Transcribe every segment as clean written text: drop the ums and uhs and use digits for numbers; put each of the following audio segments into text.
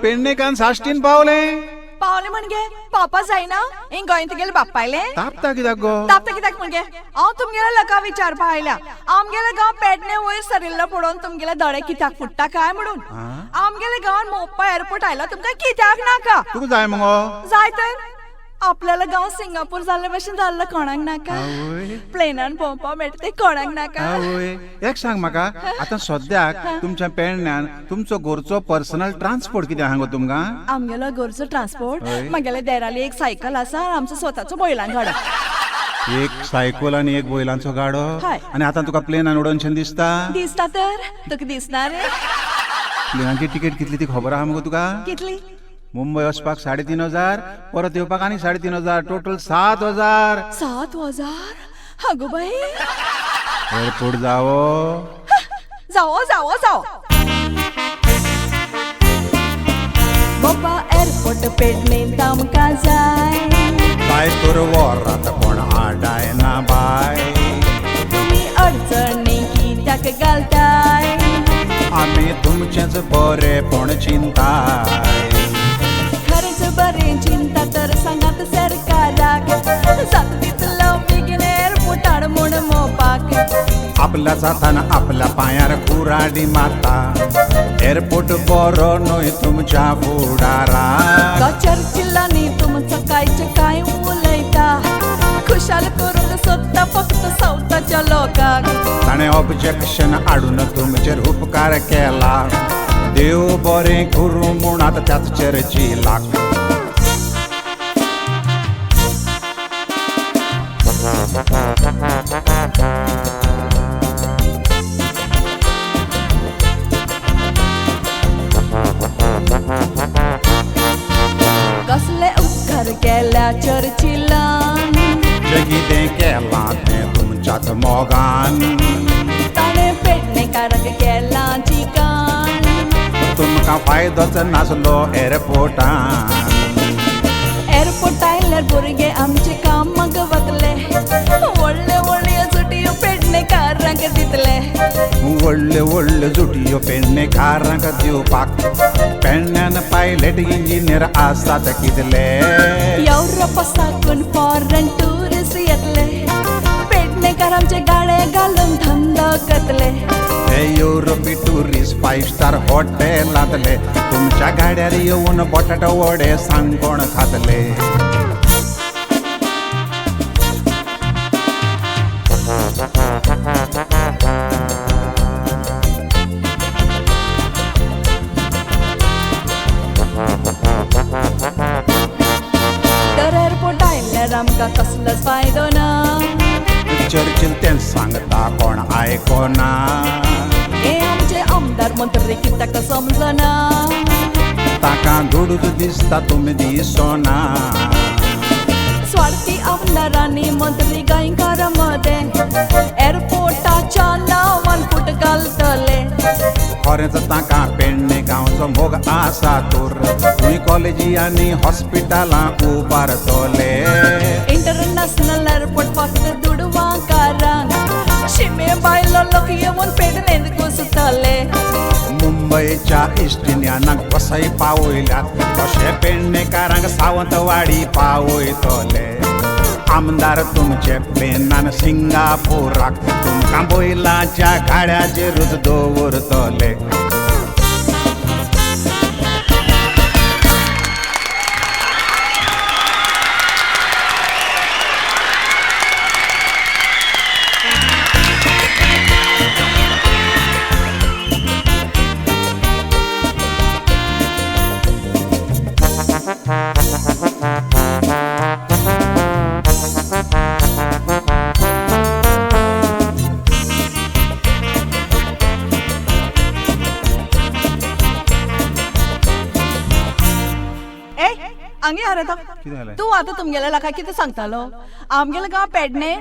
पेडणेकान साश्टीन पावले पावले म्हणजे पापा जायना हिंग गोंय तुगेले बापायले तापता कित्याक गो तापता कित्याक म्हणजे हांव तुमगेल्या लोकां विचारपा आयल्या आमगेले गांव पेडणे वयर सरिल्लो पडोवन तुमगेले दोळे कित्याक फुट्टा काय म्हणून आमगेले गांवान मोप्पा एअरपोर्ट आयलो तुमकां कित्याक नाका तुका जाय मगो जाय तर आपल्याला गांव सिंगापूर जाल्ले भशेन जाल्लो कोणाक नाका प्लेनान पोवपा मेळटा ते कोणाक नाका आवय एक सांग म्हाका आतां सद्याक तुमच्या पेडण्यान तुमचो घरचो पर्सनल ट्रान्सपोर्ट कितें आहा गो तुमकां आमगेलो घरचो ट्रान्सपोर्ट म्हगेले देराली एक सायकल आसा आमचो स्वताचो बैलां गाडो एक सायकल आनी एक बैलांचो गाडो हय. आनी आतां तुका प्लेनान उडोवनशें दिसता दिसता तर तुका दिसना रे प्लेनाची तिकेट कितली ती खबर आहा मगो तुका कितली मुंबय वचपाक 3,500 परत येवपाक आनी 3,500 टोटल 7,000 7,000 अगो बाई एअरपोर्ट जावो जावो जावो जावो बाबा एअरपोर्ट पेडणे तामकां जाय बाय तर वरात कोण आडाय ना बाय तुमी अडचणी कित्याक घालताय आमी तुमचेच बरेपण चिंताय खरेंच बरें चिंता तर सांगात सरकाराक जात दितलो बेगीन एअरपोर्टार म्हूण मोपाक आपल्या जाताना आपल्या पांयार कुराडी मारता एअरपोर्ट बरो न्हय तुमच्या फुडाराक तो चर्चिलांनी तुमचो कांयचे कांय उलयता खुशाल करूंक सोदता फक्त सावथाच्या लोकांक ताणें ऑब्जेक्शन हाडून तुमचेर उपकार केला देव बरें करूं म्हूण आतां त्याच चर्चिलाक कसले उपकार केल्या चर्चिलान जें कितें केलां तें तुमच्याच मोगान ताणें पेडणेकाराक केलां चिकान तुमकां फायदोच नासलो एअरपोर्टान एअरपोर्ट आयल्यार भुरगे आमचे कामाक वतले व्हडले व्हडल्यो जुटयो पेडणेकारांक दितले व्हडल्यो व्हडल्यो जुटयो पेडणेकारांक दिवपाक पेडण्यान पायलट इंजिनियर आसात कितले युरोपा साकून फॉरेन टुरिस्ट येतले पेडणेकार आमचे गाडे घालून धंदो करतले हे युरोपी टुरिस्ट 5 स्टार हॉटेलांतले तुमच्या गाड्यार येवन बटाटो वडे सांगोण खातले तर एअरपोर्ट आयल्यार आमकां कसलोच फायदो ना चर्चिल तें सांगता कोण आयकोना हे आमचे आमदार मंत्री कित्याक समजना ताका धुडूच दिसता तुमी दिसोना स्वार्थी आमदारांनी मंत्री गोंयकारा मदें एअरपोर्टाच्या नांवान फूट घालतले खरेंच ताका पेडणे गांवचो मोग आसा तर खंय कॉलेजी आनी हॉस्पिटलां उबारतले इंटरनॅशनल एअरपोर्ट फक्त दुडवांकारांक शिमे बायलो लोक येवन पेडणेंत घुसतले मुंबयच्या इश्टिन्यानाक वसई पावयल्यात तशें पेडणेकारांक सावंतवाडी पावयतले आमदार तुमचे प्लेनान सिंगापुराक तुमकां बैलाच्या गाड्याचेरूच दवरतले आंगे हारता तू आता तुमगेल्या लाका कितें सांगतालो आमगेले गांव पेडणे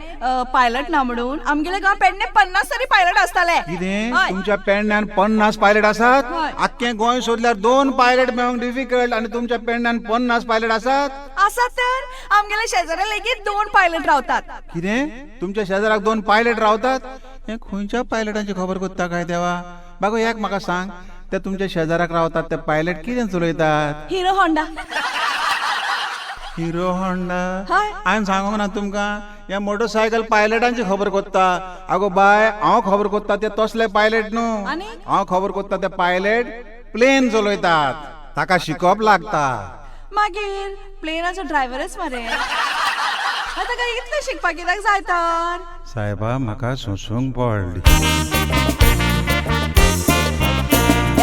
पायलट ना म्हणून आमगेले गांव पेडणे 50 तरी पायलट आसताले कितें तुमच्या पेडण्यान 50 पायलट आसात आख्खें गोंय सोदल्यार 2 पायलट मेळोंक डिफिकल्ट आनी तुमच्या पेडण्यान 50 पायलट आसात तर आमगेले शेजाऱ्या लेगीत 2 पायलट रावतात कितें तुमच्या शेजाराक 2 पायलट रावतात हे खंयच्या पायलटांची खबर कोत्ता काय देवा बागो एक म्हाका सांग ते तुमच्या शेजाराक रावतात ते पायलट कितें चलयतात? Hero Honda. Hero Honda. हय. हांवें सांगूंक ना तुमकां या मोटरसायकल पायलटांची खबर कोत्ता. आगो बाय, हांव खबर कोत्ता ते तसले पायलट न्हू. आनी? हांव खबर कोत्ता ते पायलट प्लेन चलयतात, ताका शिकप लागता. मागीर प्लेनाचो ड्रायव्हरच मरे. आता काय इतलें शिकपाक कित्याक जाय तर? सायबा म्हाका सोंसूंक पडली.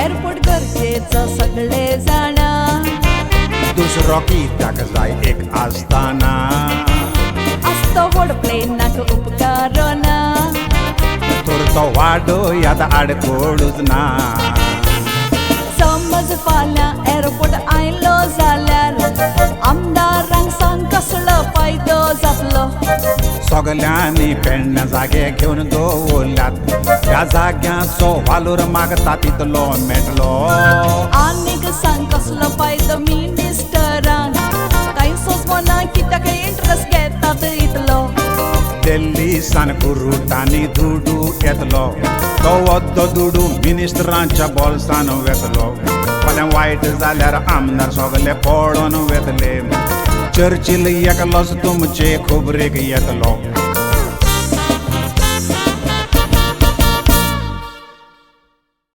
एअरपोर्ट गरजेचो सगळे जाणा. दुसरो कित्याक जाय एक आसताना. असतो व्हड प्लेनाक उपकार ना. तर तो वाडोयात आडकोडूच ना. समज फाल्यां एअरपोर्ट आयलो जाल्यार आमदारांक सांग कसलो फायदो जातलो. सगल्यांनी पेडण्या जागे घेवन दवरल्यात, त्या जाग्याचो वालोर मागता तितलो मेळटलो. आनीक सांग कसलो फायदो मिनिस्टरांक. कांय सोचमना कित्याक इंट्रस्ट घेतात इतलो. दिल्ली सान कुरुटांनी दुडू येतलो, तो वद्दो दुडू मिनिस्टरांच्या बोल्सान वेतलो. फाल्यां वायट जाल्यार आमदार सगळे पडोन वेतले. चर्चिल एकलोच तुमचे खबरेक येतलो.